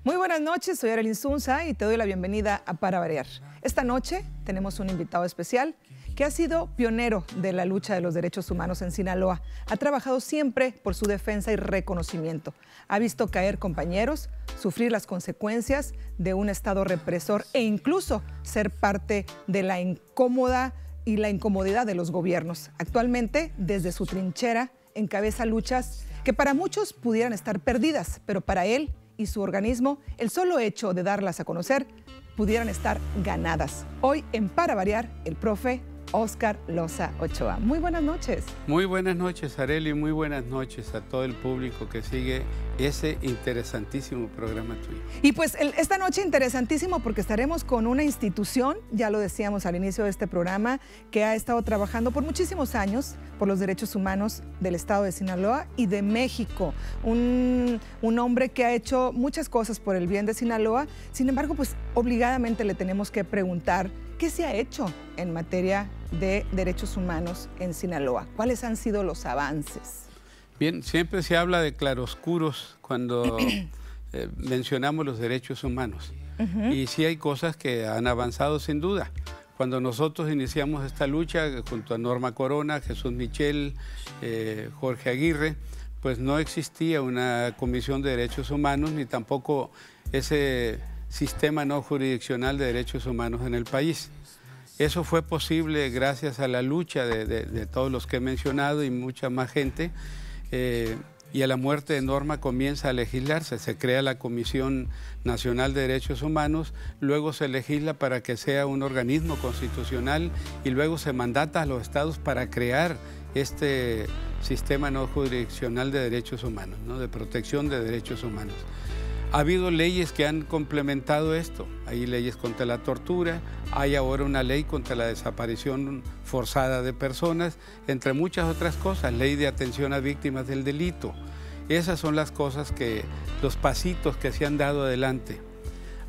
Muy buenas noches, soy Arely Insunza y te doy la bienvenida a Para Variar. Esta noche tenemos un invitado especial que ha sido pionero de la lucha de los derechos humanos en Sinaloa. Ha trabajado siempre por su defensa y reconocimiento. Ha visto caer compañeros, sufrir las consecuencias de un Estado represor e incluso ser parte de la incómoda y la incomodidad de los gobiernos. Actualmente, desde su trinchera, encabeza luchas que para muchos pudieran estar perdidas, pero para él y su organismo, el solo hecho de darlas a conocer pudieran estar ganadas. Hoy en Para Variar, el profe Óscar Loza Ochoa. Muy buenas noches. Muy buenas noches, Arely, muy buenas noches a todo el público que sigue ese interesantísimo programa tuyo. Y pues esta noche interesantísimo porque estaremos con una institución, ya lo decíamos al inicio de este programa, que ha estado trabajando por muchísimos años por los derechos humanos del estado de Sinaloa y de México. Un hombre que ha hecho muchas cosas por el bien de Sinaloa. Sin embargo, pues obligadamente le tenemos que preguntar ¿qué se ha hecho en materia de derechos humanos en Sinaloa? ¿Cuáles han sido los avances? Bien, siempre se habla de claroscuros cuando mencionamos los derechos humanos. Y sí hay cosas que han avanzado sin duda. Cuando nosotros iniciamos esta lucha junto a Norma Corona, Jesús Michel, Jorge Aguirre, pues no existía una comisión de derechos humanos ni tampoco ese sistema no jurisdiccional de derechos humanos en el país. Eso fue posible gracias a la lucha de todos los que he mencionado y mucha más gente, y a la muerte de Norma comienza a legislarse, se crea la Comisión Nacional de Derechos Humanos, luego se legisla para que sea un organismo constitucional y luego se mandata a los estados para crear este sistema no jurisdiccional de derechos humanos, ¿no? De protección de derechos humanos. Ha habido leyes que han complementado esto. Hay leyes contra la tortura, hay ahora una ley contra la desaparición forzada de personas, entre muchas otras cosas, ley de atención a víctimas del delito. Esas son las cosas los pasitos que se han dado adelante.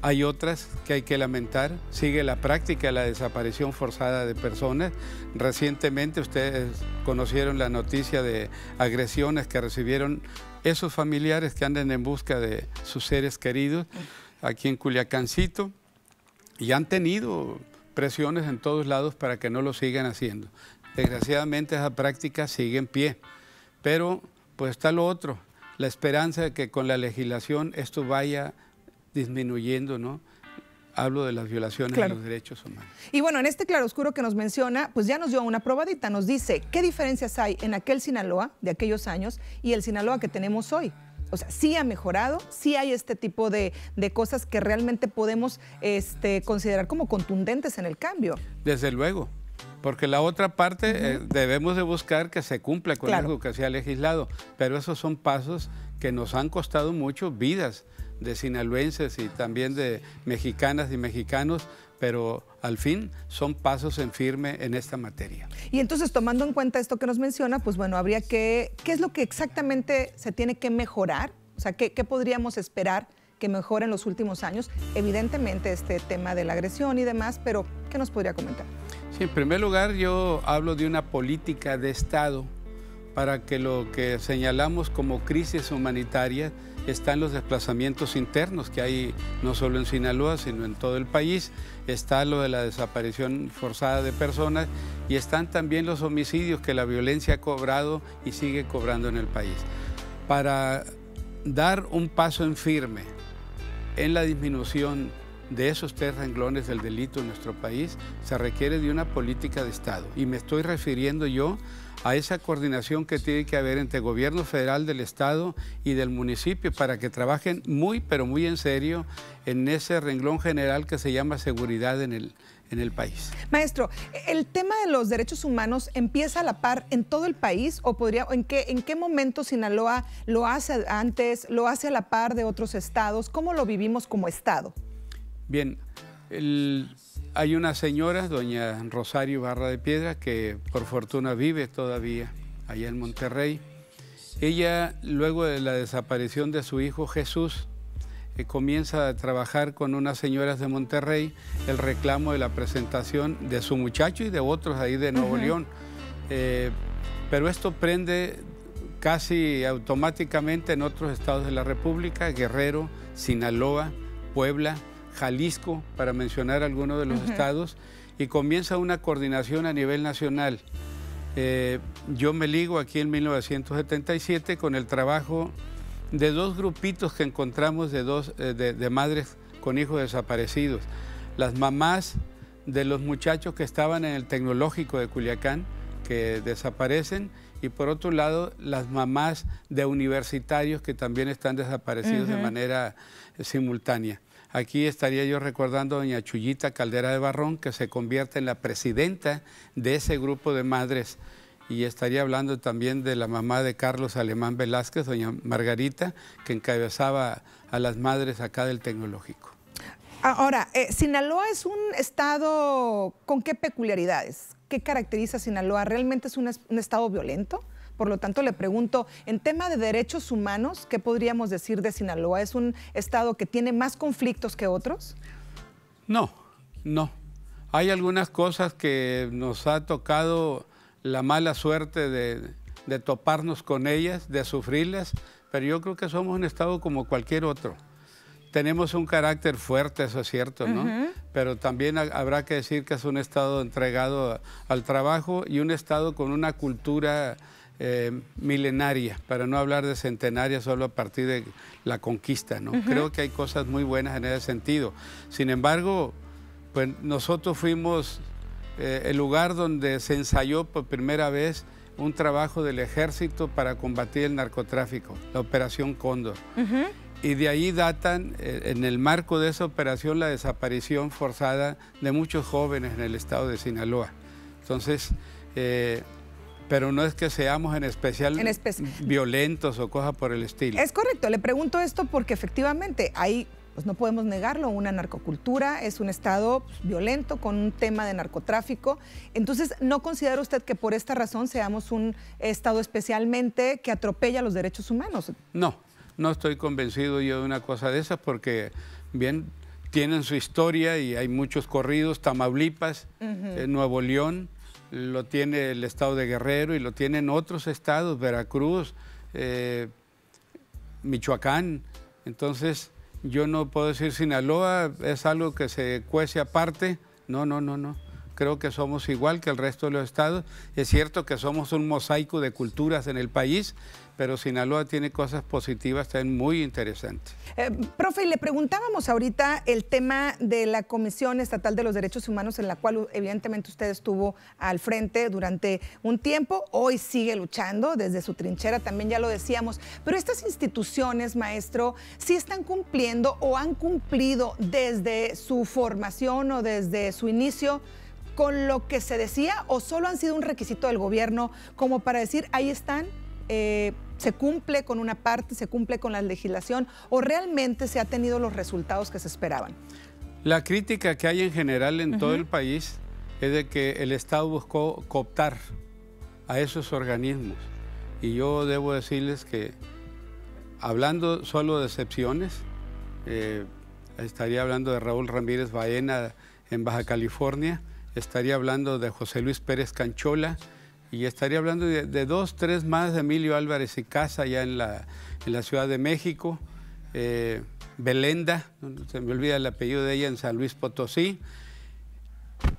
Hay otras que hay que lamentar, sigue la práctica de la desaparición forzada de personas. Recientemente ustedes conocieron la noticia de agresiones que recibieron esos familiares que andan en busca de sus seres queridos aquí en Culiacancito y han tenido presiones en todos lados para que no lo sigan haciendo. Desgraciadamente esa práctica sigue en pie, pero pues está lo otro, la esperanza de que con la legislación esto vaya disminuyendo, ¿no? Hablo de las violaciones de los derechos humanos. Y bueno, en este claroscuro que nos menciona, pues ya nos dio una probadita, nos dice qué diferencias hay en aquel Sinaloa de aquellos años y el Sinaloa que tenemos hoy. O sea, sí ha mejorado, sí hay este tipo de cosas que realmente podemos considerar como contundentes en el cambio. Desde luego, porque la otra parte debemos de buscar que se cumpla con algo que se ha legislado, pero esos son pasos que nos han costado mucho vidas de sinaloenses y también de mexicanas y mexicanos, pero al fin son pasos en firme en esta materia. Y entonces, tomando en cuenta esto que nos menciona, pues bueno, habría ¿qué es lo que exactamente se tiene que mejorar? O sea, ¿qué podríamos esperar que mejore en los últimos años? Evidentemente este tema de la agresión y demás, pero ¿qué nos podría comentar? Sí, en primer lugar yo hablo de una política de Estado para que lo que señalamos como crisis humanitaria están los desplazamientos internos que hay no solo en Sinaloa, sino en todo el país. Está lo de la desaparición forzada de personas y están también los homicidios que la violencia ha cobrado y sigue cobrando en el país. Para dar un paso en firme en la disminución de esos tres renglones del delito en nuestro país, se requiere de una política de Estado. Y me estoy refiriendo yo a esa coordinación que tiene que haber entre el gobierno federal del estado y del municipio para que trabajen muy, pero muy en serio en ese renglón general que se llama seguridad en el país. Maestro, ¿el tema de los derechos humanos empieza a la par en todo el país o en qué momento Sinaloa lo hace antes, lo hace a la par de otros estados? ¿Cómo lo vivimos como estado? Bien, hay una señora, doña Rosario Barra de Piedra, que por fortuna vive todavía allá en Monterrey. Ella, luego de la desaparición de su hijo Jesús, comienza a trabajar con unas señoras de Monterrey el reclamo de la presentación de su muchacho y de otros ahí de Nuevo León. pero esto prende casi automáticamente en otros estados de la República: Guerrero, Sinaloa, Puebla, Jalisco, para mencionar algunos de los estados, y comienza una coordinación a nivel nacional. Yo me ligo aquí en 1977 con el trabajo de dos grupitos que encontramos de madres con hijos desaparecidos. Las mamás de los muchachos que estaban en el Tecnológico de Culiacán, que desaparecen, y por otro lado las mamás de universitarios que también están desaparecidos de manera simultánea. Aquí estaría yo recordando a doña Chuyita Caldera de Barrón, que se convierte en la presidenta de ese grupo de madres, y estaría hablando también de la mamá de Carlos Alemán Velázquez, doña Margarita, que encabezaba a las madres acá del Tecnológico. Ahora, Sinaloa es un estado con qué peculiaridades, ¿qué caracteriza a Sinaloa? ¿Realmente es un estado violento? Por lo tanto, le pregunto, en tema de derechos humanos, ¿qué podríamos decir de Sinaloa? ¿Es un estado que tiene más conflictos que otros? No, no. Hay algunas cosas que nos ha tocado la mala suerte de toparnos con ellas, de sufrirlas, pero yo creo que somos un estado como cualquier otro. Tenemos un carácter fuerte, eso es cierto, ¿no? Pero también habrá que decir que es un estado entregado al trabajo y un estado con una cultura milenaria, para no hablar de centenaria solo a partir de la conquista, ¿no? Creo que hay cosas muy buenas en ese sentido. Sin embargo, pues nosotros fuimos el lugar donde se ensayó por primera vez un trabajo del ejército para combatir el narcotráfico, la Operación Cóndor. Y de ahí datan, en el marco de esa operación, la desaparición forzada de muchos jóvenes en el estado de Sinaloa. Entonces, pero no es que seamos en especial violentos o cosas por el estilo. Es correcto, le pregunto esto porque efectivamente hay, pues no podemos negarlo, una narcocultura, es un estado violento con un tema de narcotráfico. Entonces, ¿no considera usted que por esta razón seamos un estado especialmente que atropella los derechos humanos? No estoy convencido yo de una cosa de esas, porque bien tienen su historia y hay muchos corridos. Tamaulipas, Nuevo León, lo tiene el estado de Guerrero y lo tienen otros estados, Veracruz, Michoacán. Entonces, yo no puedo decir Sinaloa es algo que se cuece aparte. No. Creo que somos igual que el resto de los estados. Es cierto que somos un mosaico de culturas en el país, pero Sinaloa tiene cosas positivas también muy interesantes. Profe, le preguntábamos ahorita el tema de la Comisión Estatal de los Derechos Humanos, en la cual evidentemente usted estuvo al frente durante un tiempo. Hoy sigue luchando desde su trinchera, también ya lo decíamos. Pero estas instituciones, maestro, ¿sí están cumpliendo o han cumplido desde su formación o desde su inicio con lo que se decía, o solo han sido un requisito del gobierno como para decir, ahí están, se cumple con una parte, se cumple con la legislación, o realmente se han tenido los resultados que se esperaban? La crítica que hay en general en todo el país es de que el Estado buscó cooptar a esos organismos. Y yo debo decirles que, hablando solo de excepciones, estaría hablando de Raúl Ramírez Baena en Baja California, estaría hablando de José Luis Pérez Canchola, y estaría hablando de 2, 3 más, de Emilio Álvarez y Casa, allá en la Ciudad de México, Belenda, se me olvida el apellido de ella, en San Luis Potosí,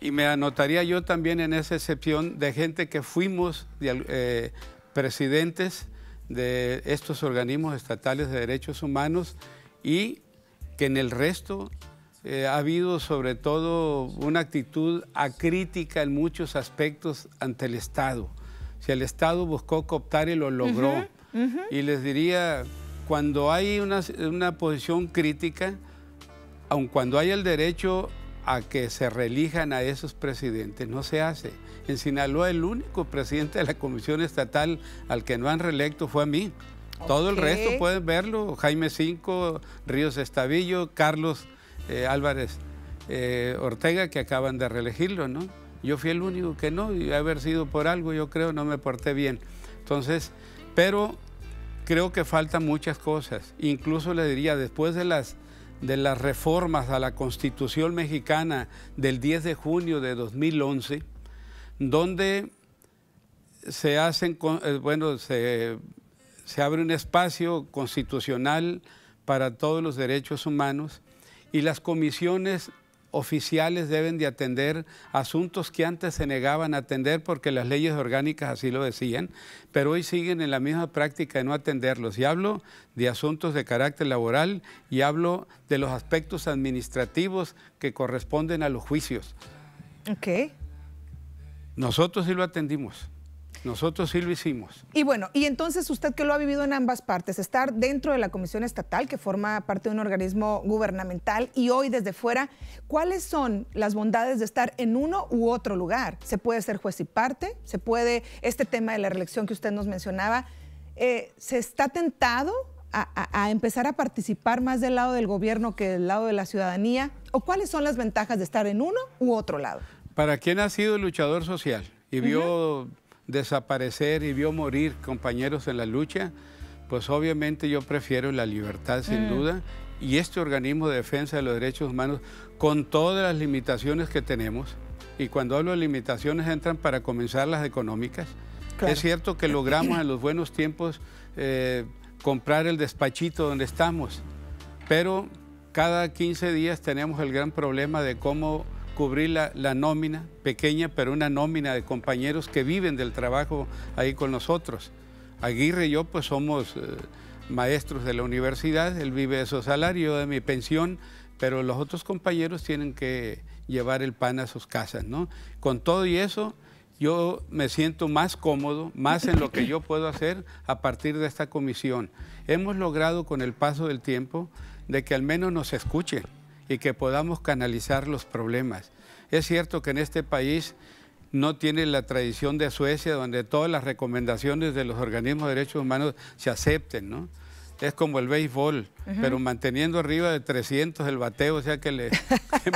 y me anotaría yo también en esa excepción de gente que fuimos presidentes de estos organismos estatales de derechos humanos, y que en el resto ha habido sobre todo una actitud acrítica en muchos aspectos ante el Estado. Si el Estado buscó cooptar y lo logró. Y les diría, cuando hay una posición crítica, aun cuando hay el derecho a que se reelijan a esos presidentes, no se hace. En Sinaloa, el único presidente de la Comisión Estatal al que no han reelecto fue a mí. Todo el resto pueden verlo: Jaime Cinco, Ríos Estavillo, Carlos Álvarez Ortega, que acaban de reelegirlo, ¿no? Yo fui el único que no, y haber sido por algo, yo creo, no me porté bien. Entonces, pero creo que faltan muchas cosas. Incluso le diría, después de las reformas a la Constitución mexicana del 10 de junio de 2011, donde se hacen, bueno, se abre un espacio constitucional para todos los derechos humanos y las comisiones oficiales deben de atender asuntos que antes se negaban a atender porque las leyes orgánicas así lo decían, pero hoy siguen en la misma práctica de no atenderlos. Y hablo de asuntos de carácter laboral y hablo de los aspectos administrativos que corresponden a los juicios. Ok. Nosotros sí lo atendimos. Nosotros sí lo hicimos. Y bueno, y entonces usted que lo ha vivido en ambas partes, estar dentro de la Comisión Estatal, que forma parte de un organismo gubernamental, y hoy desde fuera, ¿cuáles son las bondades de estar en uno u otro lugar? ¿Se puede ser juez y parte? ¿Se puede, este tema de la reelección que usted nos mencionaba, se está tentado a empezar a participar más del lado del gobierno que del lado de la ciudadanía? ¿O cuáles son las ventajas de estar en uno u otro lado? Para quien ha sido luchador social y vio desaparecer y vio morir compañeros en la lucha, pues obviamente yo prefiero la libertad sin duda, y este organismo de defensa de los derechos humanos con todas las limitaciones que tenemos, y cuando hablo de limitaciones entran para comenzar las económicas. Claro. Es cierto que logramos en los buenos tiempos comprar el despachito donde estamos, pero cada 15 días tenemos el gran problema de cómo cubrir la nómina, pequeña, pero una nómina de compañeros que viven del trabajo ahí con nosotros. Aguirre y yo pues somos maestros de la universidad, él vive de su salario, yo de mi pensión, pero los otros compañeros tienen que llevar el pan a sus casas, ¿no? Con todo y eso, yo me siento más cómodo, más en lo que yo puedo hacer a partir de esta comisión. Hemos logrado con el paso del tiempo de que al menos nos escuchen y que podamos canalizar los problemas. Es cierto que en este país no tiene la tradición de Suecia, donde todas las recomendaciones de los organismos de derechos humanos se acepten, ¿no? Es como el béisbol, pero manteniendo arriba de 300 el bateo, o sea que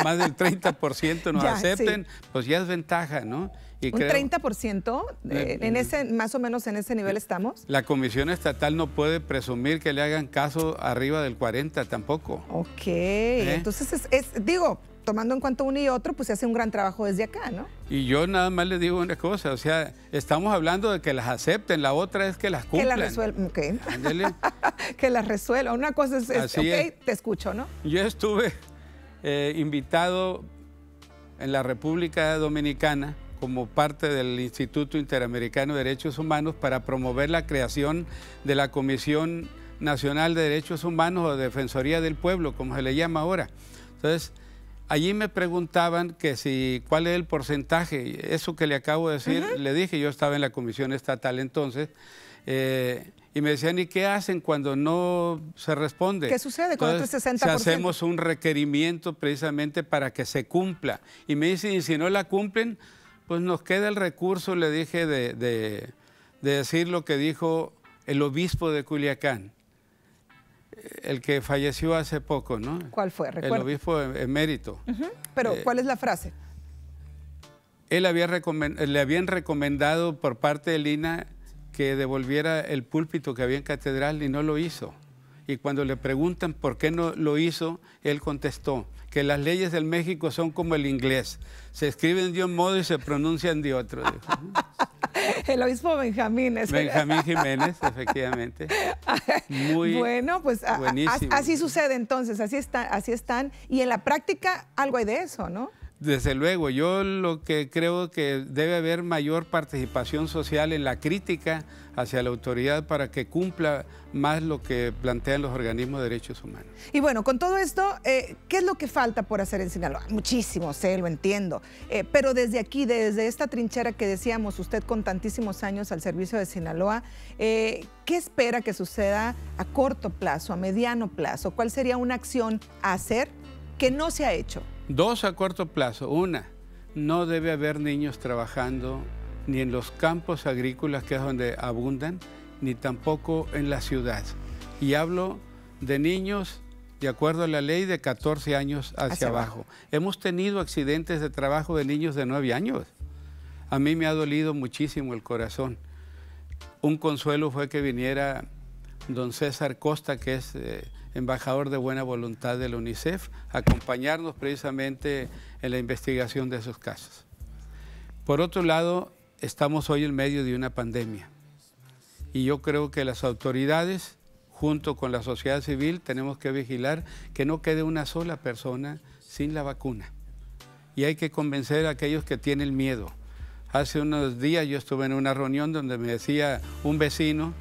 más del 30% nos acepten, sí, pues ya es ventaja, ¿no? Y ¿Un 30%? En ese, más o menos en ese nivel estamos. La Comisión Estatal no puede presumir que le hagan caso arriba del 40% tampoco. Ok, entonces digo, tomando en cuenta uno y otro, pues se hace un gran trabajo desde acá, ¿no? Y yo nada más le digo una cosa, o sea, estamos hablando de que las acepten, la otra es que las cumplan. Que las resuelvan, ok. Que las resuelvan. Una cosa es ok, te escucho, ¿no? Yo estuve invitado en la República Dominicana como parte del Instituto Interamericano de Derechos Humanos para promover la creación de la Comisión Nacional de Derechos Humanos o Defensoría del Pueblo, como se le llama ahora. Entonces, allí me preguntaban que si cuál es el porcentaje, eso que le acabo de decir, le dije, yo estaba en la Comisión Estatal entonces, y me decían, ¿y qué hacen cuando no se responde? ¿Qué sucede con el 60%? Si hacemos un requerimiento precisamente para que se cumpla. Y me dicen, y si no la cumplen, pues nos queda el recurso, le dije, de decir lo que dijo el obispo de Culiacán, el que falleció hace poco, ¿no? ¿Cuál fue? ¿Recuerda? El obispo emérito. Pero, ¿cuál es la frase? Él le habían recomendado por parte del INAH que devolviera el púlpito que había en catedral y no lo hizo. Y cuando le preguntan por qué no lo hizo, él contestó que las leyes del México son como el inglés, se escriben de un modo y se pronuncian de otro. El obispo Benjamín. Benjamín Jiménez, efectivamente. Muy bueno, pues así sucede entonces, así están. Y en la práctica algo hay de eso, ¿no? Desde luego, yo lo que creo que debe haber mayor participación social en la crítica hacia la autoridad para que cumpla más lo que plantean los organismos de derechos humanos. Y bueno, con todo esto, ¿qué es lo que falta por hacer en Sinaloa? Muchísimo, sé, lo entiendo. Pero desde aquí, desde esta trinchera que decíamos, usted con tantísimos años al servicio de Sinaloa, ¿qué espera que suceda a corto plazo, a mediano plazo? ¿Cuál sería una acción a hacer que no se ha hecho? Dos a corto plazo. Una, no debe haber niños trabajando ni en los campos agrícolas, que es donde abundan, ni tampoco en la ciudad. Y hablo de niños, de acuerdo a la ley, de 14 años hacia abajo. Hemos tenido accidentes de trabajo de niños de 9 años. A mí me ha dolido muchísimo el corazón. Un consuelo fue que viniera don César Costa, que es embajador de buena voluntad de la UNICEF, a acompañarnos precisamente en la investigación de esos casos. Por otro lado, estamos hoy en medio de una pandemia. Y yo creo que las autoridades, junto con la sociedad civil, tenemos que vigilar que no quede una sola persona sin la vacuna. Y hay que convencer a aquellos que tienen miedo. Hace unos días yo estuve en una reunión donde me decía un vecino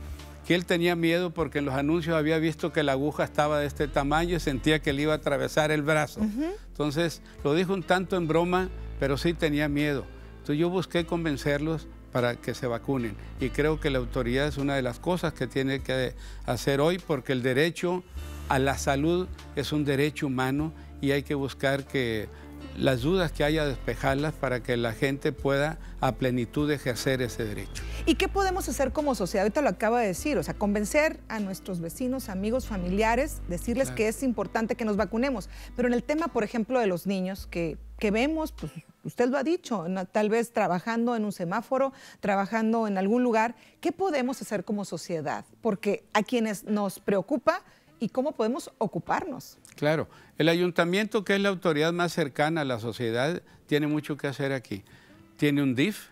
que él tenía miedo porque en los anuncios había visto que la aguja estaba de este tamaño y sentía que le iba a atravesar el brazo. Entonces, lo dijo un tanto en broma, pero sí tenía miedo. Entonces yo busqué convencerlos para que se vacunen. Y creo que la autoridad es una de las cosas que tiene que hacer hoy, porque el derecho a la salud es un derecho humano y hay que buscar que las dudas que haya, despejarlas para que la gente pueda a plenitud ejercer ese derecho. ¿Y qué podemos hacer como sociedad? Ahorita lo acaba de decir, o sea, convencer a nuestros vecinos, amigos, familiares, decirles Claro. que es importante que nos vacunemos. Pero en el tema, por ejemplo, de los niños que vemos, pues usted lo ha dicho, tal vez trabajando en un semáforo, trabajando en algún lugar, ¿qué podemos hacer como sociedad? Porque a quienes nos preocupa y cómo podemos ocuparnos. Claro, el ayuntamiento, que es la autoridad más cercana a la sociedad, tiene mucho que hacer aquí. Tiene un DIF,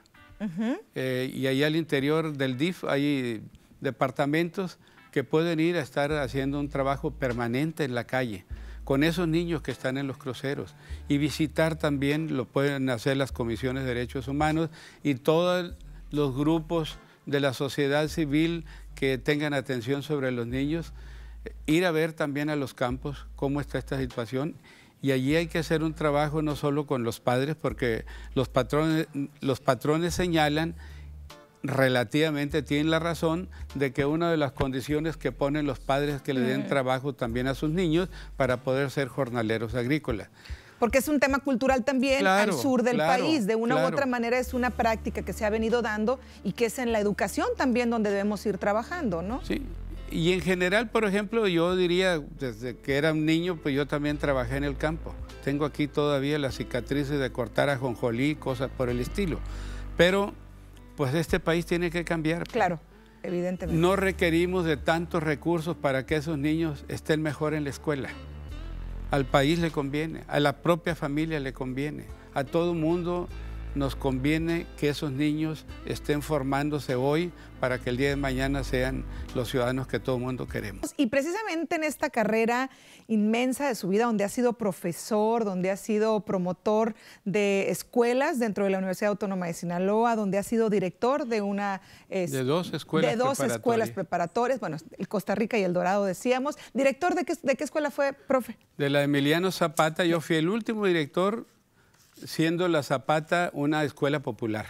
y ahí al interior del DIF hay departamentos que pueden ir a estar haciendo un trabajo permanente en la calle con esos niños que están en los cruceros, y visitar también, lo pueden hacer las comisiones de derechos humanos y todos los grupos de la sociedad civil que tengan atención sobre los niños, ir a ver también a los campos cómo está esta situación. Y allí hay que hacer un trabajo no solo con los padres, porque los patrones señalan, relativamente tienen la razón, de que una de las condiciones que ponen los padres es que le den trabajo también a sus niños para poder ser jornaleros agrícolas. Porque es un tema cultural también, claro, al sur del país. De una u claro. otra manera es una práctica que se ha venido dando y que es en la educación también donde debemos ir trabajando, ¿no? Sí. Y en general, por ejemplo, yo diría, desde que era un niño, pues yo también trabajé en el campo. Tengo aquí todavía las cicatrices de cortar ajonjolí, cosas por el estilo. Pero, pues este país tiene que cambiar. Claro, evidentemente. No requerimos de tantos recursos para que esos niños estén mejor en la escuela. Al país le conviene, a la propia familia le conviene, a todo mundo nos conviene que esos niños estén formándose hoy para que el día de mañana sean los ciudadanos que todo el mundo queremos. Y precisamente en esta carrera inmensa de su vida, donde ha sido profesor, donde ha sido promotor de escuelas dentro de la Universidad Autónoma de Sinaloa, donde ha sido director de una... de dos escuelas preparatorias, bueno, el Costa Rica y el Dorado decíamos. ¿Director de qué escuela fue, profe? De la Emiliano Zapata. Yo fui el último director, siendo la Zapata una escuela popular.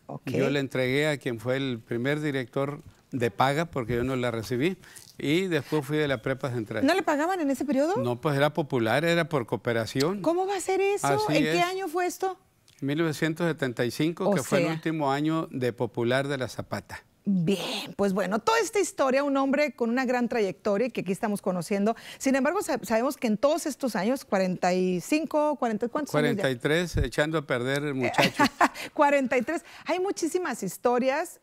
Okay. Yo le entregué a quien fue el primer director de paga, porque yo no la recibí, y después fui de la prepa central. ¿No le pagaban en ese periodo? No, pues era popular, era por cooperación. ¿Cómo va a ser eso? Así ¿En es. qué año fue esto? 1975, que fue el último año de popular de la Zapata. Bien, pues bueno, toda esta historia, un hombre con una gran trayectoria que aquí estamos conociendo. Sin embargo, sabemos que en todos estos años, 45, 40, ¿cuántos 43, años ya? echando a perder el muchacho. 43. Hay muchísimas historias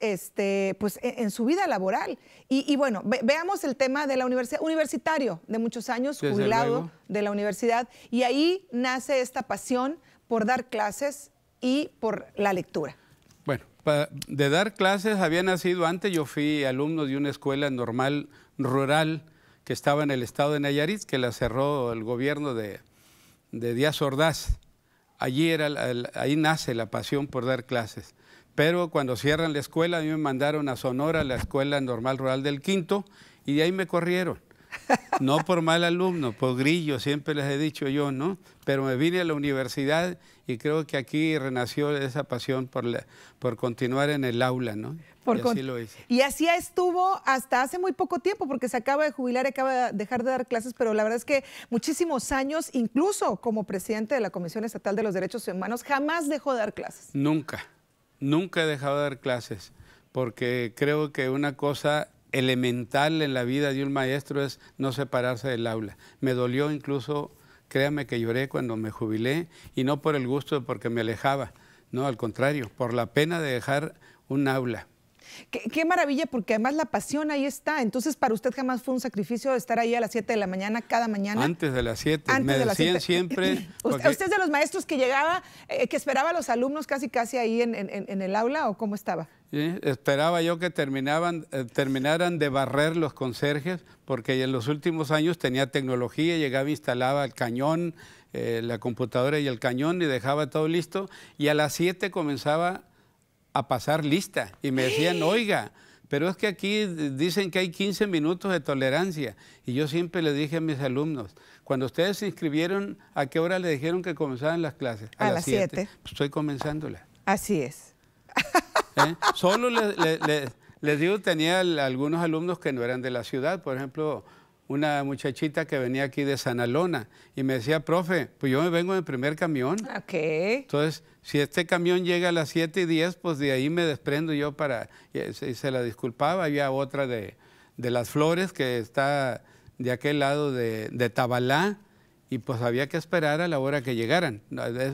pues, en su vida laboral. Y bueno, veamos el tema de la universidad, universitario de muchos años, Desde jubilado luego. de la universidad. Y ahí nace esta pasión por dar clases y por la lectura. Bueno, de dar clases había nacido antes. Yo fui alumno de una escuela normal rural que estaba en el estado de Nayarit, que la cerró el gobierno de Díaz Ordaz. Allí ahí nace la pasión por dar clases. Pero cuando cierran la escuela, a mí me mandaron a Sonora, a la Escuela Normal Rural del Quinto, y de ahí me corrieron. No por mal alumno, por grillo, siempre les he dicho yo, ¿no? Pero me vine a la universidad y creo que aquí renació esa pasión por continuar en el aula, ¿no? Y así lo hice. Y así estuvo hasta hace muy poco tiempo, porque se acaba de jubilar y acaba de dejar de dar clases, pero la verdad es que muchísimos años, incluso como presidente de la Comisión Estatal de los Derechos Humanos, jamás dejó de dar clases. Nunca, nunca he dejado de dar clases, porque creo que una cosa elemental en la vida de un maestro es no separarse del aula. Me dolió incluso, créame que lloré cuando me jubilé, y no por el gusto, porque me alejaba, no, al contrario, por la pena de dejar un aula. Qué maravilla, porque además la pasión ahí está. Entonces, para usted jamás fue un sacrificio estar ahí a las 7 de la mañana, cada mañana. Antes de las 7. Me decían siempre... Porque... ¿Usted es de los maestros que llegaba, que esperaba a los alumnos casi ahí en el aula, o cómo estaba? Sí, esperaba yo que terminaran de barrer los conserjes, porque en los últimos años tenía tecnología, llegaba, instalaba el cañón, la computadora y el cañón, y dejaba todo listo, y a las 7 comenzaba a pasar lista, y me decían, oiga, pero es que aquí dicen que hay 15 minutos de tolerancia, y yo siempre le dije a mis alumnos, cuando ustedes se inscribieron, ¿a qué hora le dijeron que comenzaban las clases? A las 7. Pues estoy comenzándola. Así es. Solo les digo, tenía algunos alumnos que no eran de la ciudad, por ejemplo, una muchachita que venía aquí de Sanalona y me decía, profe, pues yo me vengo en el primer camión. Ok. Entonces, si este camión llega a las 7:10, pues de ahí me desprendo yo para... Y se la disculpaba. Había otra de Las Flores que está de aquel lado de Tabalá, y pues había que esperar a la hora que llegaran.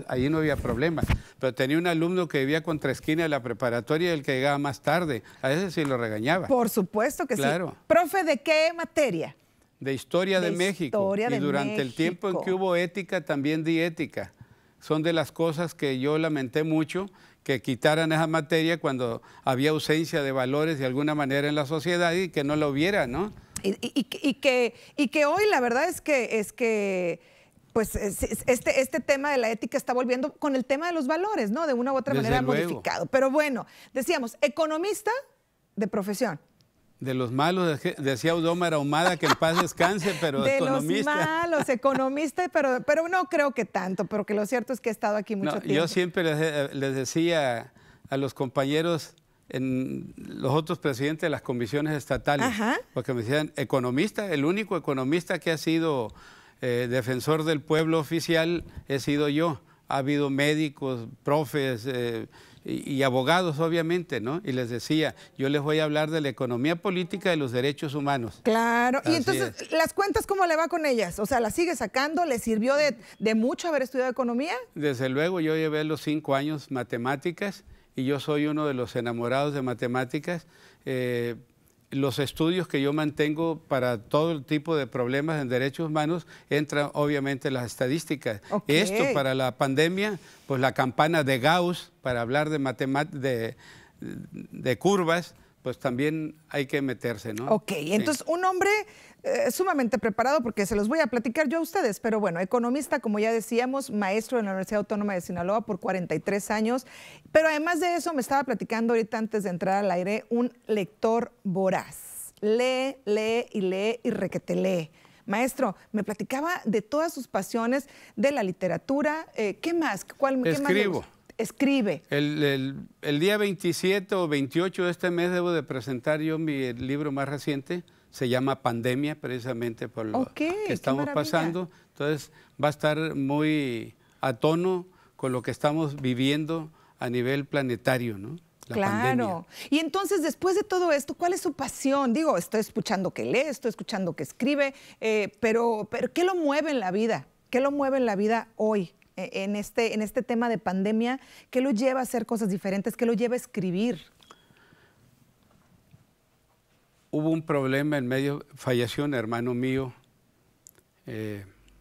Ahí no había problema. Pero tenía un alumno que vivía contra esquina de la preparatoria y el que llegaba más tarde. A ese sí lo regañaba. Por supuesto que claro. Sí. ¿Profe, de qué materia? De Historia de México. Y durante el tiempo en que hubo ética, también di ética. Son de las cosas que yo lamenté mucho, que quitaran esa materia cuando había ausencia de valores de alguna manera en la sociedad y que no lo hubiera, ¿no? Y que hoy la verdad es que pues este tema de la ética está volviendo con el tema de los valores, ¿no? De una u otra manera modificado. Pero bueno, decíamos, economista de profesión. De los malos, decía Eudómar Ahumada, que en paz descanse, pero de economista. De los malos, economista, pero no creo que tanto, pero que lo cierto es que he estado aquí mucho tiempo. Yo siempre les decía a los compañeros, los otros presidentes de las comisiones estatales, porque me decían, economista, el único economista que ha sido defensor del pueblo oficial he sido yo. Ha habido médicos, profes y abogados, obviamente, ¿no? Y les decía, yo les voy a hablar de la economía política y los derechos humanos. Claro. Así y entonces, ¿las cuentas cómo le va con ellas? O sea, ¿las sigue sacando? ¿Le sirvió de mucho haber estudiado economía? Desde luego, yo llevé los 5 años matemáticas y yo soy uno de los enamorados de matemáticas. Los estudios que yo mantengo para todo tipo de problemas en derechos humanos entran obviamente las estadísticas. Esto para la pandemia, pues la campana de Gauss para hablar de curvas, pues también hay que meterse, ¿no? Ok, entonces un hombre sumamente preparado, porque se los voy a platicar yo a ustedes, pero bueno, economista, como ya decíamos, maestro en la Universidad Autónoma de Sinaloa por 43 años, pero además de eso me estaba platicando ahorita antes de entrar al aire, un lector voraz. Lee y requete lee. Maestro, me platicaba de todas sus pasiones, de la literatura, ¿qué más? ¿Qué más le gusta? Escribe. El día 27 o 28 de este mes debo de presentar yo mi libro más reciente, se llama Pandemia, precisamente por lo que estamos pasando. Entonces va a estar muy a tono con lo que estamos viviendo a nivel planetario, ¿no? Claro. Y entonces, después de todo esto, ¿cuál es su pasión? Digo, estoy escuchando que lee, estoy escuchando que escribe, pero ¿qué lo mueve en la vida? ¿Qué lo mueve en la vida hoy? En este tema de pandemia, ¿qué lo lleva a hacer cosas diferentes? ¿Qué lo lleva a escribir? Hubo un problema en medio, falleció un hermano mío,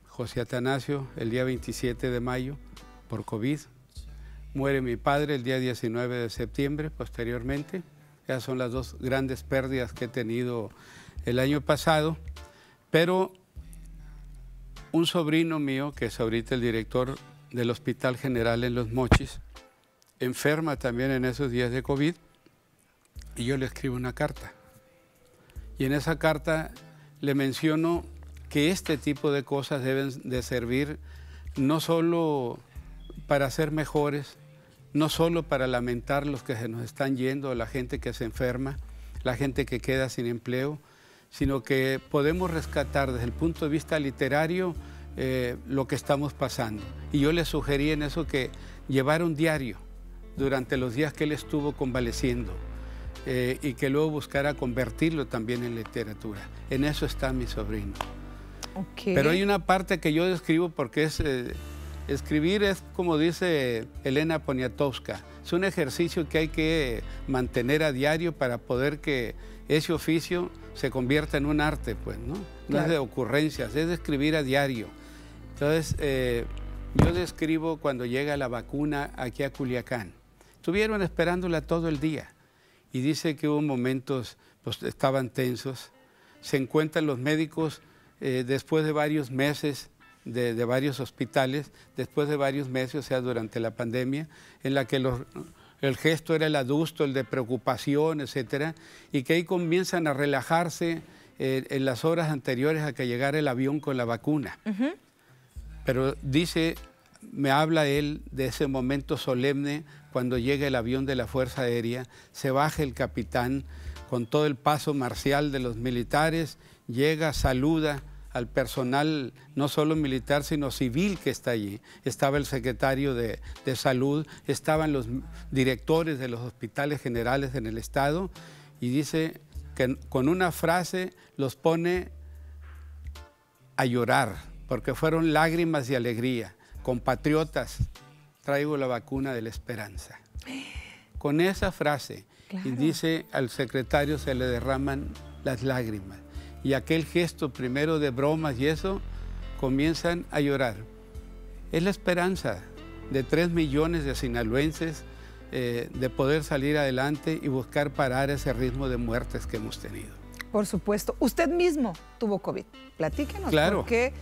José Atanasio, el día 27 de mayo, por COVID. Muere mi padre el día 19 de septiembre, posteriormente. Esas son las 2 grandes pérdidas que he tenido el año pasado. Pero un sobrino mío, que es ahorita el director del Hospital General en Los Mochis, enferma también en esos días de COVID, y yo le escribo una carta. Y en esa carta le menciono que este tipo de cosas deben de servir no solo para ser mejores, no solo para lamentar los que se nos están yendo, la gente que se enferma, la gente que queda sin empleo, sino que podemos rescatar desde el punto de vista literario lo que estamos pasando. Y yo le sugerí en eso que llevara un diario durante los días que él estuvo convaleciendo y que luego buscara convertirlo también en literatura. En eso está mi sobrino. Pero hay una parte que yo describo porque es Escribir es, como dice Elena Poniatowska, es un ejercicio que hay que mantener a diario para poder que ese oficio se convierta en un arte, pues, ¿no? No Claro. es de ocurrencias, es de escribir a diario. Entonces, yo describo cuando llega la vacuna aquí a Culiacán. Estuvieron esperándola todo el día y dice que hubo momentos, pues estaban tensos. Se encuentran los médicos después de varios meses de varios hospitales, después de varios meses, o sea, durante la pandemia, en la que el gesto era el adusto, el de preocupación, etcétera, y que ahí comienzan a relajarse en las horas anteriores a que llegara el avión con la vacuna. Pero dice, me habla él de ese momento solemne cuando llega el avión de la Fuerza Aérea, se baja el capitán con todo el paso marcial de los militares, llega, saluda al personal, no solo militar, sino civil que está allí. Estaba el secretario de Salud, estaban los directores de los hospitales generales en el estado, y dice que con una frase los pone a llorar, porque fueron lágrimas de alegría. Compatriotas, traigo la vacuna de la esperanza. Con esa frase, Claro. y dice al secretario se le derraman las lágrimas. Y aquel gesto primero de bromas y eso, comienzan a llorar. Es la esperanza de 3 millones de sinaloenses de poder salir adelante y buscar parar ese ritmo de muertes que hemos tenido. Por supuesto. Usted mismo tuvo COVID. Platíquenos. Claro. Porque,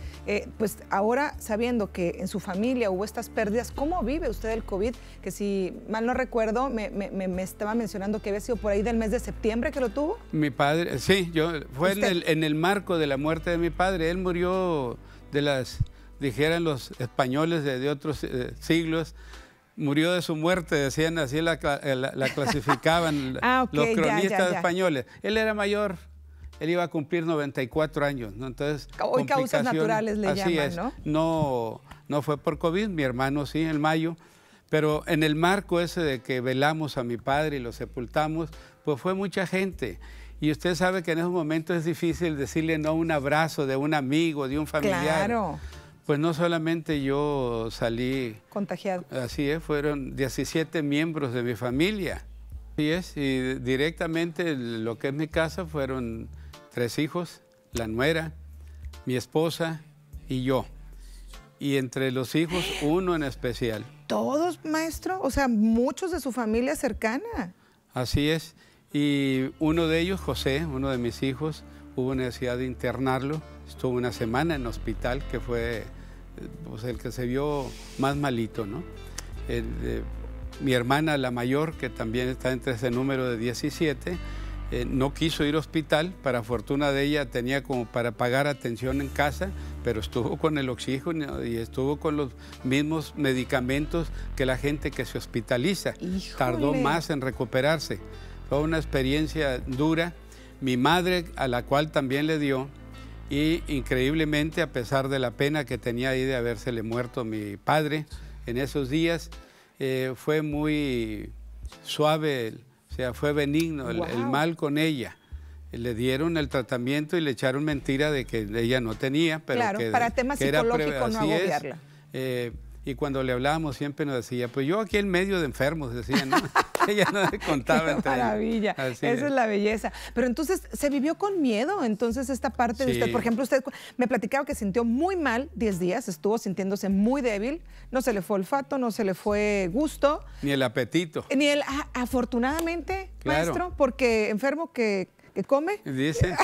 pues ahora, sabiendo que en su familia hubo estas pérdidas, ¿cómo vive usted el COVID? Que si mal no recuerdo, me estaba mencionando que había sido por ahí del mes de septiembre que lo tuvo. Mi padre, sí, fue en el marco de la muerte de mi padre. Él murió de las, dijeran los españoles de otros siglos, murió de su muerte, decían así, la clasificaban los cronistas españoles. Él era mayor. Él iba a cumplir 94 años, ¿no? Entonces, hoy causas naturales le llaman, ¿no? No fue por COVID, mi hermano sí, en mayo, pero en el marco ese de que velamos a mi padre y lo sepultamos, pues fue mucha gente. Y usted sabe que en esos momentos es difícil decirle no a un abrazo de un amigo, de un familiar. Claro. Pues no solamente yo salí contagiado. Así es, fueron 17 miembros de mi familia. Así es, y directamente lo que es mi casa fueron 3 hijos, la nuera, mi esposa y yo. Y entre los hijos, uno en especial. ¿Todos, maestro? O sea, muchos de su familia cercana. Así es. Y uno de ellos, José, uno de mis hijos, hubo necesidad de internarlo. Estuvo una semana en hospital, que fue pues, el que se vio más malito, ¿no? Mi hermana, la mayor, que también está entre ese número de 17, no quiso ir al hospital. Para fortuna de ella, tenía como para pagar atención en casa, pero estuvo con el oxígeno y estuvo con los mismos medicamentos que la gente que se hospitaliza. ¡Híjole! Tardó más en recuperarse. Fue una experiencia dura. Mi madre, a la cual también le dio, y increíblemente, a pesar de la pena que tenía ahí de habérsele muerto mi padre en esos días, fue muy suave, o sea, fue benigno el mal con ella. Le dieron el tratamiento y le echaron mentira de que ella no tenía, pero claro, que para temas psicológicos no agobiarla. Y cuando le hablábamos siempre nos decía, pues yo aquí en medio de enfermos, decía, ¿no? Ella no le contaba entre ellos. Maravilla, esa es la belleza. Pero entonces, ¿se vivió con miedo? Entonces, esta parte de usted, por ejemplo, usted me platicaba que sintió muy mal 10 días, estuvo sintiéndose muy débil, no se le fue olfato, no se le fue gusto. Ni el apetito. Ni el, afortunadamente, claro. Maestro, porque enfermo que come. Dice.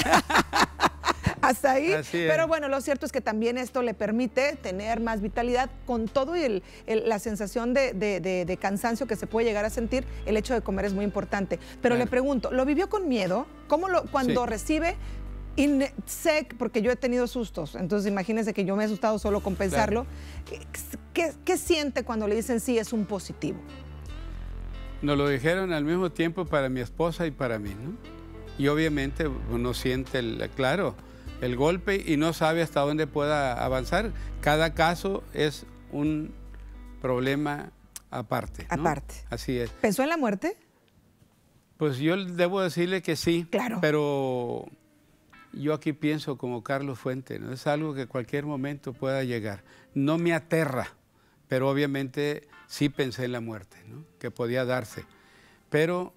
Hasta ahí, Así es. Pero bueno, lo cierto es que también esto le permite tener más vitalidad con todo y la sensación de cansancio que se puede llegar a sentir. El hecho de comer es muy importante. Pero le pregunto, ¿lo vivió con miedo? ¿Cómo cuando recibe? Sé, porque yo he tenido sustos, entonces imagínense que yo me he asustado solo con pensarlo. Claro. ¿Qué siente cuando le dicen sí es un positivo? Nos lo dijeron al mismo tiempo para mi esposa y para mí, ¿no? Y obviamente uno siente, claro, el golpe y no sabe hasta dónde pueda avanzar. Cada caso es un problema aparte, ¿no? Aparte. Así es. ¿Pensó en la muerte? Pues yo debo decirle que sí. Claro. Pero yo aquí pienso como Carlos Fuente, ¿no? Es algo que cualquier momento pueda llegar. No me aterra, pero obviamente sí pensé en la muerte, ¿no? Que podía darse. Pero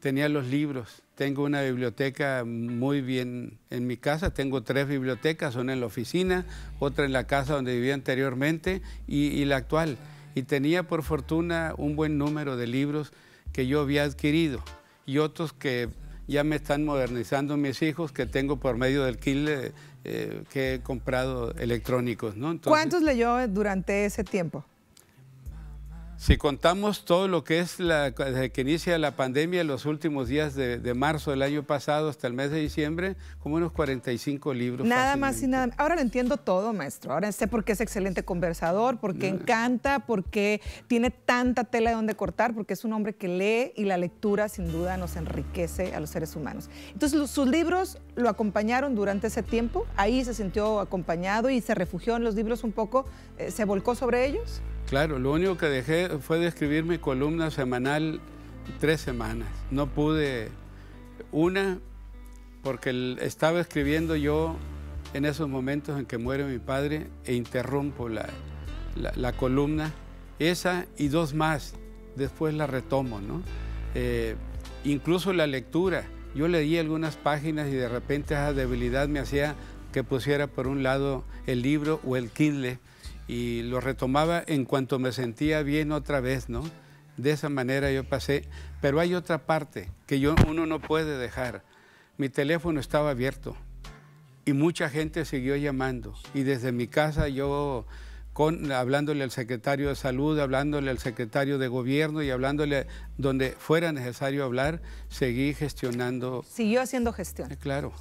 tenía los libros, tengo una biblioteca muy bien en mi casa, tengo 3 bibliotecas, una en la oficina, otra en la casa donde vivía anteriormente y la actual. Y tenía por fortuna un buen número de libros que yo había adquirido y otros que ya me están modernizando mis hijos, que tengo por medio del Kindle que he comprado electrónicos, ¿no? Entonces, ¿cuántos leyó durante ese tiempo? si contamos todo lo que es desde que inicia la pandemia, los últimos días de marzo del año pasado hasta el mes de diciembre, como unos 45 libros. Nada más y nada. Ahora lo entiendo todo, maestro. Ahora sé por qué es excelente conversador, porque encanta, porque tiene tanta tela de donde cortar, porque es un hombre que lee y la lectura sin duda nos enriquece a los seres humanos. Entonces, sus libros lo acompañaron durante ese tiempo. Ahí se sintió acompañado y se refugió en los libros un poco. ¿Se volcó sobre ellos? Claro, lo único que dejé fue de escribir mi columna semanal 3 semanas. No pude, porque estaba escribiendo yo en esos momentos en que muere mi padre e interrumpo la columna, esa y 2 más, después la retomo, ¿no? Incluso la lectura, yo leí algunas páginas y de repente esa debilidad me hacía que pusiera por un lado el libro o el Kindle, y lo retomaba en cuanto me sentía bien otra vez, ¿no? De esa manera yo pasé. Pero hay otra parte que uno no puede dejar. Mi teléfono estaba abierto y mucha gente siguió llamando. Y desde mi casa yo, hablándole al secretario de Salud, hablándole al secretario de Gobierno y hablándole donde fuera necesario hablar, seguí gestionando. Siguió haciendo gestión. Claro.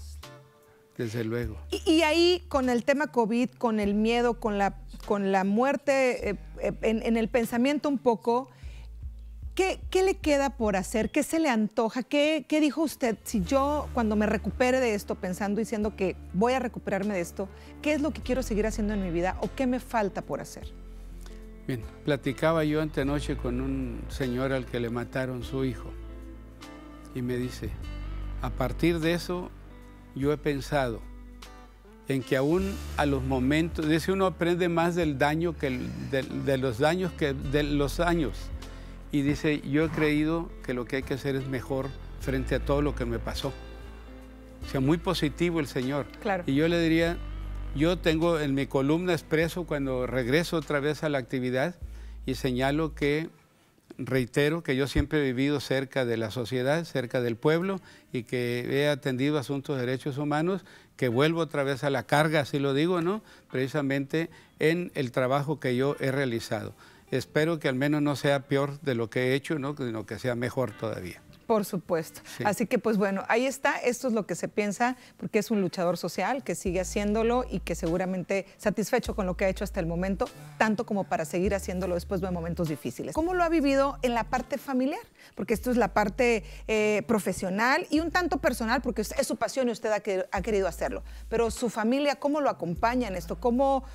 Desde luego. Y ahí, con el tema COVID, con el miedo, con la muerte, en el pensamiento un poco, ¿qué le queda por hacer? ¿Qué se le antoja? ¿Qué dijo usted? Si yo, cuando me recupere de esto, pensando, diciendo que voy a recuperarme de esto, ¿qué es lo que quiero seguir haciendo en mi vida o qué me falta por hacer? Bien, platicaba yo antenoche con un señor al que le mataron su hijo y me dice, a partir de eso, yo he pensado en que aún a los momentos, dice, uno aprende más del daño que de los daños que de los años. Y dice, yo he creído que lo que hay que hacer es mejor frente a todo lo que me pasó. O sea, muy positivo el señor. Claro. Y yo le diría, yo tengo en mi columna expreso cuando regreso otra vez a la actividad y señalo que reitero que yo siempre he vivido cerca de la sociedad, cerca del pueblo y que he atendido asuntos de derechos humanos, que vuelvo otra vez a la carga, así lo digo, ¿no? Precisamente en el trabajo que yo he realizado. Espero que al menos no sea peor de lo que he hecho, ¿no? Sino que sea mejor todavía. Por supuesto. Sí. Así que, pues bueno, ahí está. Esto es lo que se piensa, porque es un luchador social que sigue haciéndolo y que seguramente satisfecho con lo que ha hecho hasta el momento, tanto como para seguir haciéndolo después de momentos difíciles. ¿Cómo lo ha vivido en la parte familiar? Porque esto es la parte profesional y un tanto personal, porque es su pasión y usted ha querido hacerlo. Pero su familia, ¿cómo lo acompaña en esto? ¿Cómo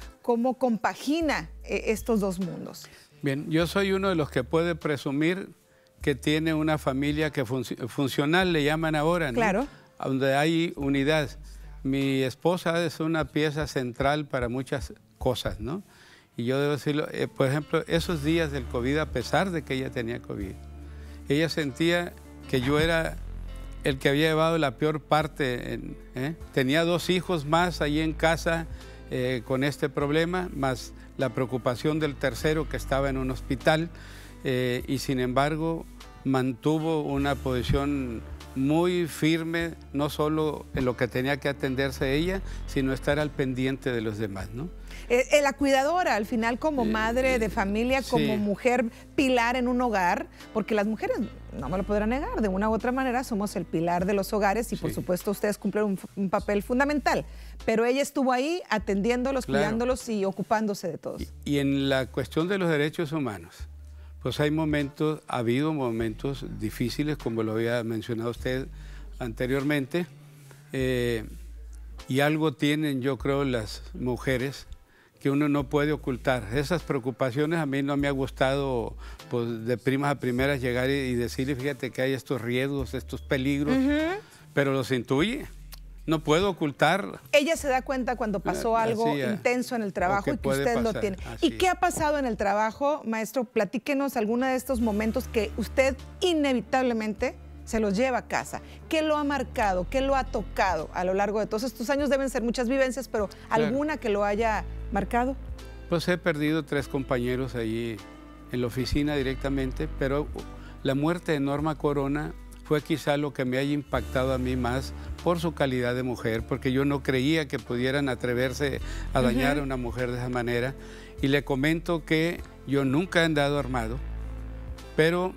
compagina estos dos mundos? Bien, yo soy uno de los que puede presumir que tiene una familia que funcional, le llaman ahora, ¿no? Claro. Donde hay unidad. Mi esposa es una pieza central para muchas cosas, ¿no? Y yo debo decirlo, por ejemplo, esos días del COVID, a pesar de que ella tenía COVID, ella sentía que yo era el que había llevado la peor parte. Tenía 2 hijos más ahí en casa con este problema, más la preocupación del tercero que estaba en un hospital. Y sin embargo mantuvo una posición muy firme, no solo en lo que tenía que atenderse ella, sino estar al pendiente de los demás, ¿no? La cuidadora, al final, como madre de familia, como mujer pilar en un hogar, porque las mujeres, no me lo podrán negar, de una u otra manera somos el pilar de los hogares y por supuesto ustedes cumplen un papel fundamental, pero ella estuvo ahí atendiéndolos, cuidándolos y ocupándose de todos. Y en la cuestión de los derechos humanos, pues ha habido momentos difíciles, como lo había mencionado usted anteriormente, y algo tienen, yo creo, las mujeres que uno no puede ocultar. Esas preocupaciones a mí no me ha gustado, pues, de primas a primeras llegar y decirle, fíjate que hay estos riesgos, estos peligros, pero los intuye. no puedo ocultar. Ella se da cuenta cuando pasó algo intenso en el trabajo y que usted lo tiene. ¿Y qué ha pasado en el trabajo, maestro? Platíquenos alguno de estos momentos que usted inevitablemente se los lleva a casa. ¿Qué lo ha marcado? ¿Qué lo ha tocado a lo largo de todos estos años? Deben ser muchas vivencias, pero ¿alguna que lo haya marcado? Pues he perdido 3 compañeros allí en la oficina directamente, pero la muerte de Norma Corona fue quizá lo que me haya impactado a mí más por su calidad de mujer, porque yo no creía que pudieran atreverse a dañar a una mujer de esa manera. Y le comento que yo nunca he andado armado, pero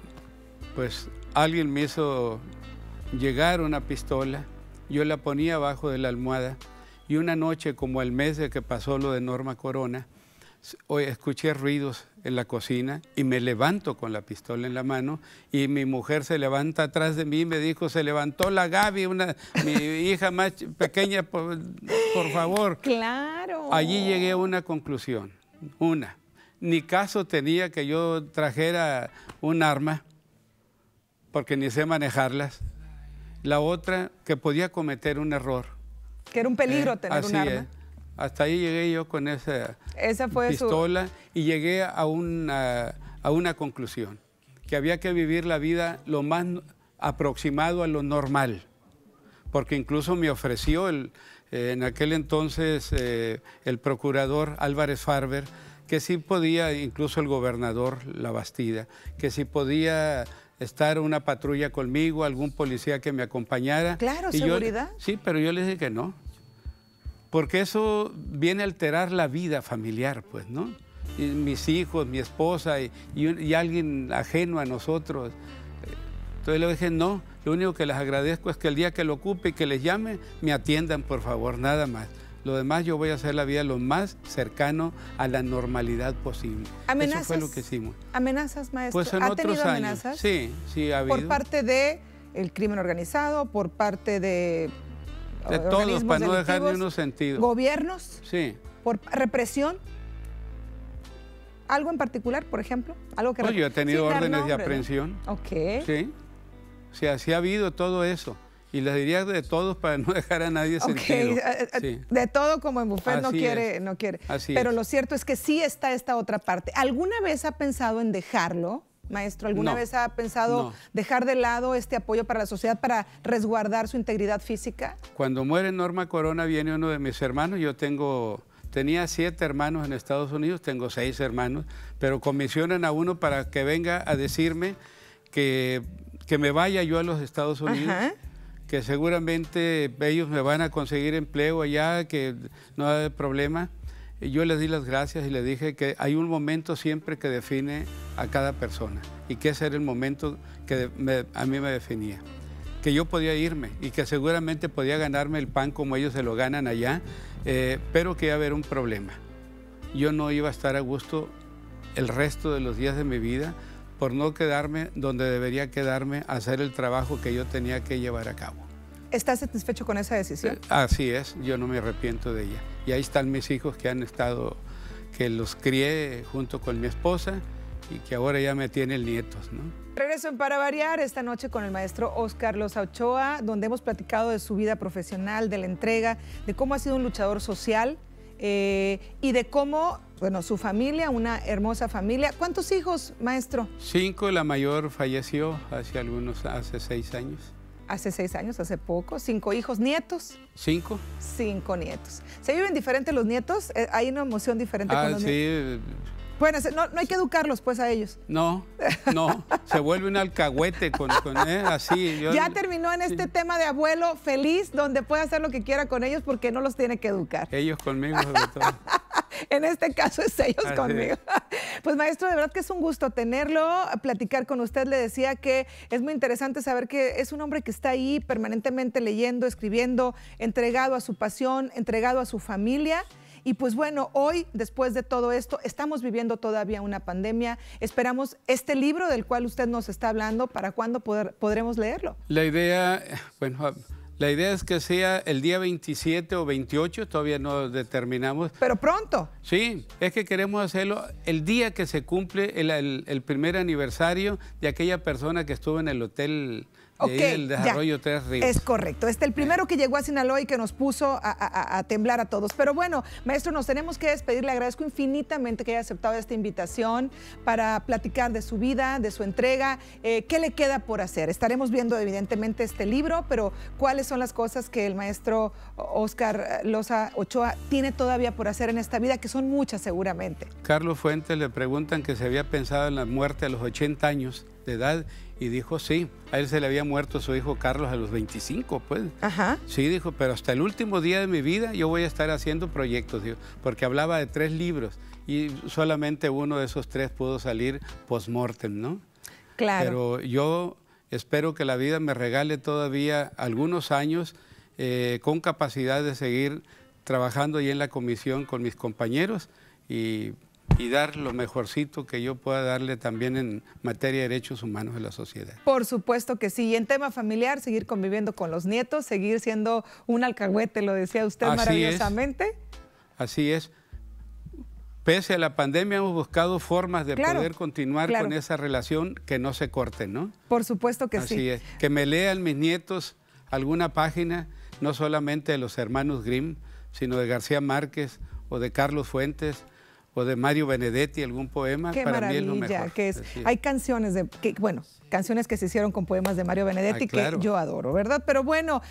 pues alguien me hizo llegar una pistola, yo la ponía abajo de la almohada y una noche, como el mes de que pasó lo de Norma Corona, escuché ruidos en la cocina y me levanto con la pistola en la mano y mi mujer se levanta atrás de mí y me dijo, se levantó la Gaby, mi hija más pequeña, por favor. Claro. Allí llegué a una conclusión, ni caso tenía que yo trajera un arma, porque ni sé manejarlas. La otra, que podía cometer un error. Que era un peligro tener un arma. Hasta ahí llegué yo con esa pistola y llegué a una conclusión, que había que vivir la vida lo más aproximado a lo normal, porque incluso me ofreció en aquel entonces el procurador Álvarez Farber, que sí podía, incluso el gobernador Labastida, que sí podía estar una patrulla conmigo, algún policía que me acompañara. Claro, seguridad. Sí, pero yo les dije que no. Porque eso viene a alterar la vida familiar, pues, ¿no? Y mis hijos, mi esposa y alguien ajeno a nosotros. Entonces le dije, no, lo único que les agradezco es que el día que lo ocupe y que les llame, me atiendan, por favor, nada más. Lo demás yo voy a hacer la vida lo más cercano a la normalidad posible. ¿Amenazas? Eso fue lo que hicimos. ¿Amenazas, maestro? Pues en ¿Ha otros tenido años. amenazas? Sí, sí ha habido. ¿Por parte del crimen organizado, por parte de todos, para no dejar ni uno sentido. ¿Gobiernos? Sí. ¿Por represión? ¿Algo en particular, por ejemplo? ¿Algo que yo he tenido órdenes de aprehensión. Ok. Sí. O sea, sí ha habido todo eso. Y les diría de todos para no dejar a nadie sentido. Sí. De todo como en buffet no quiere. Así Pero es. lo cierto es que sí está esta otra parte. ¿Alguna vez ha pensado en dejarlo, maestro? ¿Alguna vez ha pensado dejar de lado este apoyo para la sociedad para resguardar su integridad física? Cuando muere Norma Corona viene uno de mis hermanos. Tenía 7 hermanos en Estados Unidos, tengo 6 hermanos, pero comisionan a uno para que venga a decirme que me vaya yo a los Estados Unidos. Ajá. Que seguramente ellos me van a conseguir empleo allá, que no hay problema. Y yo les di las gracias y les dije que hay un momento siempre que define a cada persona y que ese era el momento que a mí me definía. Que yo podía irme y que seguramente podía ganarme el pan como ellos se lo ganan allá, pero que iba a haber un problema. Yo no iba a estar a gusto el resto de los días de mi vida por no quedarme donde debería quedarme a hacer el trabajo que yo tenía que llevar a cabo. ¿Estás satisfecho con esa decisión? Así es, yo no me arrepiento de ella. Y ahí están mis hijos que los crié junto con mi esposa y que ahora ya me tienen nietos, ¿no? Regreso en Para Variar esta noche con el maestro Óscar Loza Ochoa, donde hemos platicado de su vida profesional, de la entrega, de cómo ha sido un luchador social y de cómo, bueno, su familia, una hermosa familia. ¿Cuántos hijos, maestro? 5, la mayor falleció hace 6 años. Hace 6 años, hace poco. 5 hijos, nietos. 5. 5 nietos. ¿Se viven diferentes los nietos? ¿Hay una emoción diferente con los nietos? Sí. Bueno, no hay que educarlos pues a ellos. No, se vuelve un alcahuete con así. Ya terminó en este tema de abuelo feliz, donde puede hacer lo que quiera con ellos porque no los tiene que educar. Ellos conmigo sobre todo. En este caso es ellos conmigo. Pues maestro, de verdad que es un gusto tenerlo, platicar con usted. Le decía que es muy interesante saber que es un hombre que está ahí permanentemente leyendo, escribiendo, entregado a su pasión, entregado a su familia. Y pues bueno, hoy, después de todo esto, estamos viviendo todavía una pandemia. Esperamos este libro del cual usted nos está hablando, ¿para cuándo podremos leerlo? La idea es que sea el día 27 o 28, todavía no determinamos. ¿Pero pronto? Sí, es que queremos hacerlo el día que se cumple el primer aniversario de aquella persona que estuvo en el hotel De ahí el desarrollo Tres Ríos. Es correcto. El primero que llegó a Sinaloa y que nos puso a temblar a todos. Pero bueno, maestro, nos tenemos que despedir. Le agradezco infinitamente que haya aceptado esta invitación para platicar de su vida, de su entrega. ¿Qué le queda por hacer? Estaremos viendo evidentemente este libro, pero ¿cuáles son las cosas que el maestro Óscar Loza Ochoa tiene todavía por hacer en esta vida? Que son muchas seguramente. Carlos Fuentes le preguntan que se había pensado en la muerte a los 80 años de edad y dijo sí, a él se le había muerto su hijo Carlos a los 25, pues. Ajá. Sí, dijo, pero hasta el último día de mi vida yo voy a estar haciendo proyectos, dijo, porque hablaba de 3 libros y solamente uno de esos 3 pudo salir post-mortem, ¿no? Claro. Pero yo espero que la vida me regale todavía algunos años con capacidad de seguir trabajando ahí en la comisión con mis compañeros y dar lo mejorcito que yo pueda darle también en materia de derechos humanos a la sociedad. Por supuesto que sí. Y en tema familiar, seguir conviviendo con los nietos, seguir siendo un alcahuete, lo decía usted maravillosamente. Así es. Pese a la pandemia hemos buscado formas de poder continuar con esa relación que no se corte, ¿no? Por supuesto que sí. Así es. Que me lean mis nietos alguna página, no solamente de los hermanos Grimm, sino de García Márquez o de Carlos Fuentes, o de Mario Benedetti, algún poema. Qué para maravilla, mí es lo mejor. Que es. Hay canciones canciones que se hicieron con poemas de Mario Benedetti que yo adoro, ¿verdad? Pero bueno.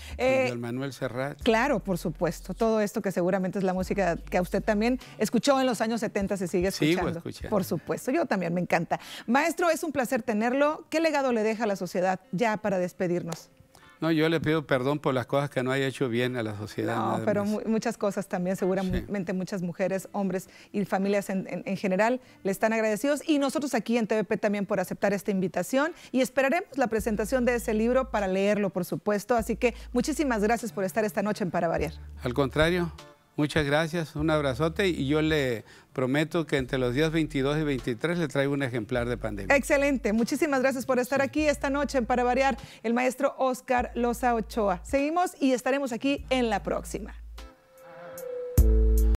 Manuel Serrat. Claro, por supuesto. Todo esto que seguramente es la música que a usted también escuchó en los años 70, se sigue escuchando. Sigo escuchando. Por supuesto, yo también, me encanta. Maestro, es un placer tenerlo. ¿Qué legado le deja a la sociedad ya para despedirnos? No, yo le pido perdón por las cosas que no haya hecho bien a la sociedad. No, pero muchas cosas también, seguramente muchas mujeres, hombres y familias en general le están agradecidos. Y nosotros aquí en TVP también por aceptar esta invitación. Y esperaremos la presentación de ese libro para leerlo, por supuesto. Así que muchísimas gracias por estar esta noche en Para Variar. Al contrario, muchas gracias, un abrazote y yo le prometo que entre los días 22 y 23 le traigo un ejemplar de Pandemia. Excelente, muchísimas gracias por estar aquí esta noche en Para Variar, el maestro Óscar Loza Ochoa. Seguimos y estaremos aquí en la próxima.